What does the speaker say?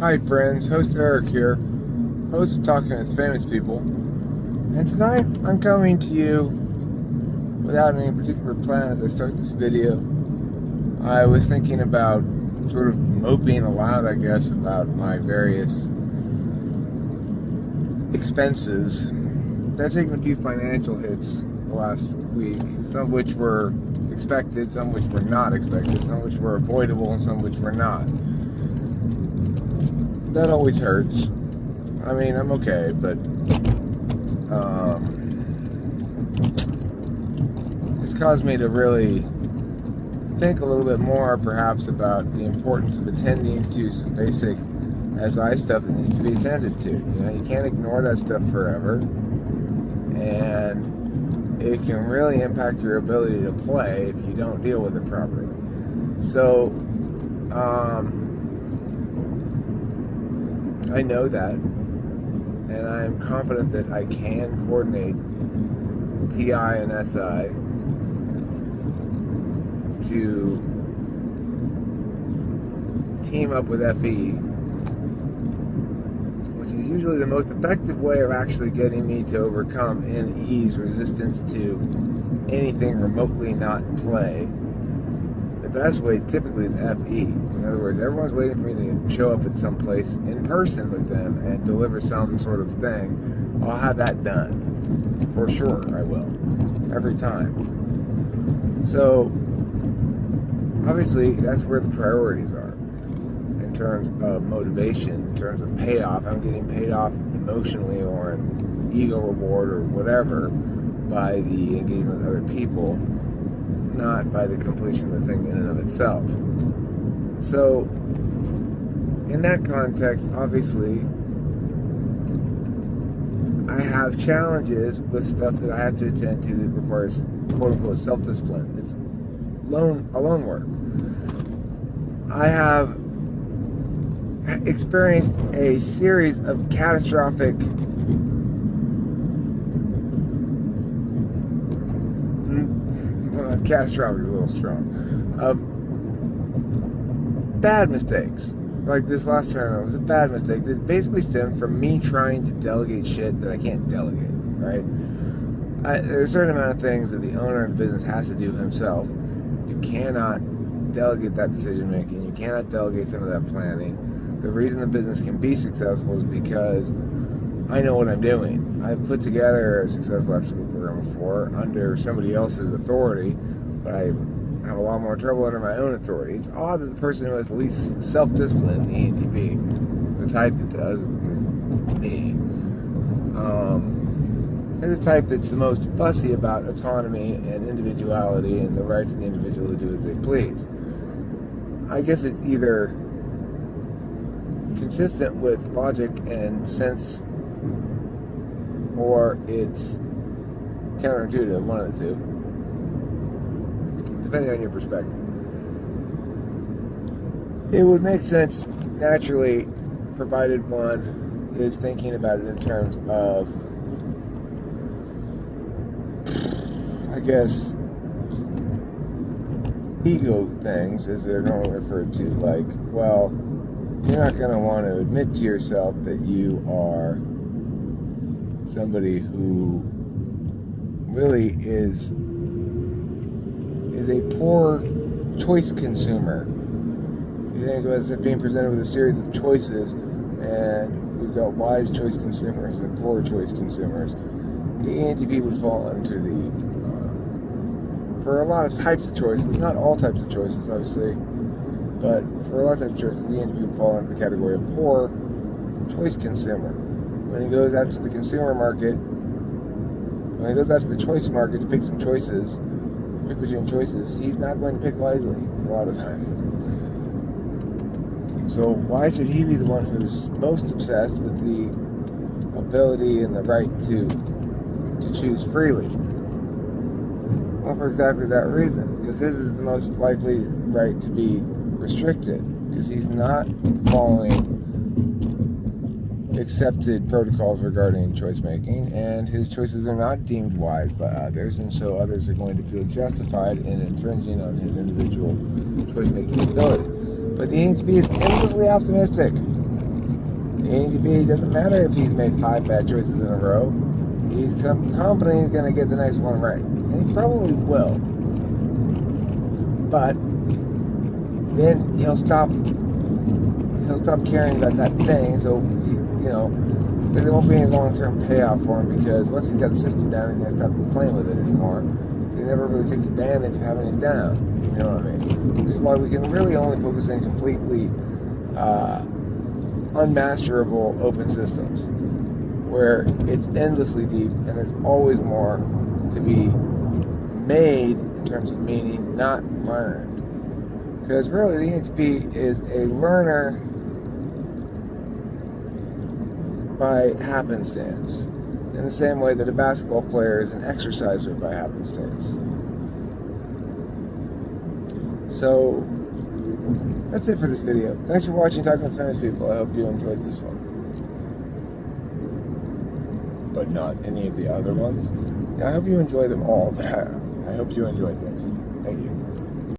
Hi friends, host Eric here, host of Talking with Famous People, and tonight I'm coming to you without any particular plan as I start this video. I was thinking about sort of moping aloud, I guess, about my various expenses. I've taken a few financial hits the last week, some of which were expected, some of which were not expected, some of which were avoidable, and some of which were not. That always hurts. I mean, I'm okay, but it's caused me to really think a little bit more, perhaps, about the importance of attending to some basic SI stuff that needs to be attended to. You know, you can't ignore that stuff forever, and it can really impact your ability to play if you don't deal with it properly. So, I know that, and I'm confident that I can coordinate TI and SI to team up with FE, which is usually the most effective way of actually getting me to overcome NE's resistance to anything remotely not play. The best way typically is FE. In other words, everyone's waiting for me to show up at some place in person with them and deliver some sort of thing. I'll have that done. For sure, I will. Every time. So, obviously, that's where the priorities are. In terms of motivation, in terms of payoff. I'm getting paid off emotionally or an ego reward or whatever by the engagement with other people, not by the completion of the thing in and of itself. So, in that context, obviously, I have challenges with stuff that I have to attend to that requires quote-unquote self-discipline. It's alone work. I have experienced a series of catastrophic catastrophic is a little strong. Bad mistakes. Like this last tournament was a bad mistake that basically stemmed from me trying to delegate shit that I can't delegate, right? There's a certain amount of things that the owner of the business has to do himself. You cannot delegate that decision making. You cannot delegate some of that planning. The reason the business can be successful is because I know what I'm doing. I've put together a successful obstacle program before under somebody else's authority, but I have a lot more trouble under my own authority. It's odd that the person who has the least self-discipline, the ENTP, the type that does, me, is the type that's the most fussy about autonomy and individuality and the rights of the individual to do as they please. I guess it's either consistent with logic and sense, or it's counterintuitive, one of the two, depending on your perspective. It would make sense naturally, provided one is thinking about it in terms of, I guess, ego things, as they're normally referred to. Like, well, you're not going to want to admit to yourself that you are somebody who really is a poor choice consumer. You think of us as being presented with a series of choices, and we've got wise choice consumers and poor choice consumers. The ENTP would fall into the, for a lot of types of choices, not all types of choices, obviously, but for a lot of types of choices, the ENTP would fall into the category of poor choice consumer. When he goes out to the consumer market, when he goes out to the choice market to pick some choices, pick between choices, he's not going to pick wisely a lot of times. So why should he be the one who's most obsessed with the ability and the right to choose freely? Well, for exactly that reason, because his is the most likely right to be restricted, because he's not following accepted protocols regarding choice making, and his choices are not deemed wise by others, and so others are going to feel justified in infringing on his individual choice making ability. But the ENTP is endlessly optimistic. The ENTP, doesn't matter if he's made 5 bad choices in a row. He's confident he's going to get the next one right. And he probably will. But then he'll stop caring about that thing. So, so there won't be any long-term payoff for him, because once he's got the system down, he's going to stop playing with it anymore. So he never really takes advantage of having it down. You know what I mean? Which is why we can really only focus on completely unmasterable open systems, where it's endlessly deep and there's always more to be made in terms of meaning, not learned. Because really, the ENTP is a learner by happenstance, in the same way that a basketball player is an exerciser by happenstance. So that's it for this video. Thanks for watching Talking to Famous People. I hope you enjoyed this one, but not any of the other ones. I hope you enjoy them all, but I hope you enjoyed this. Thank you.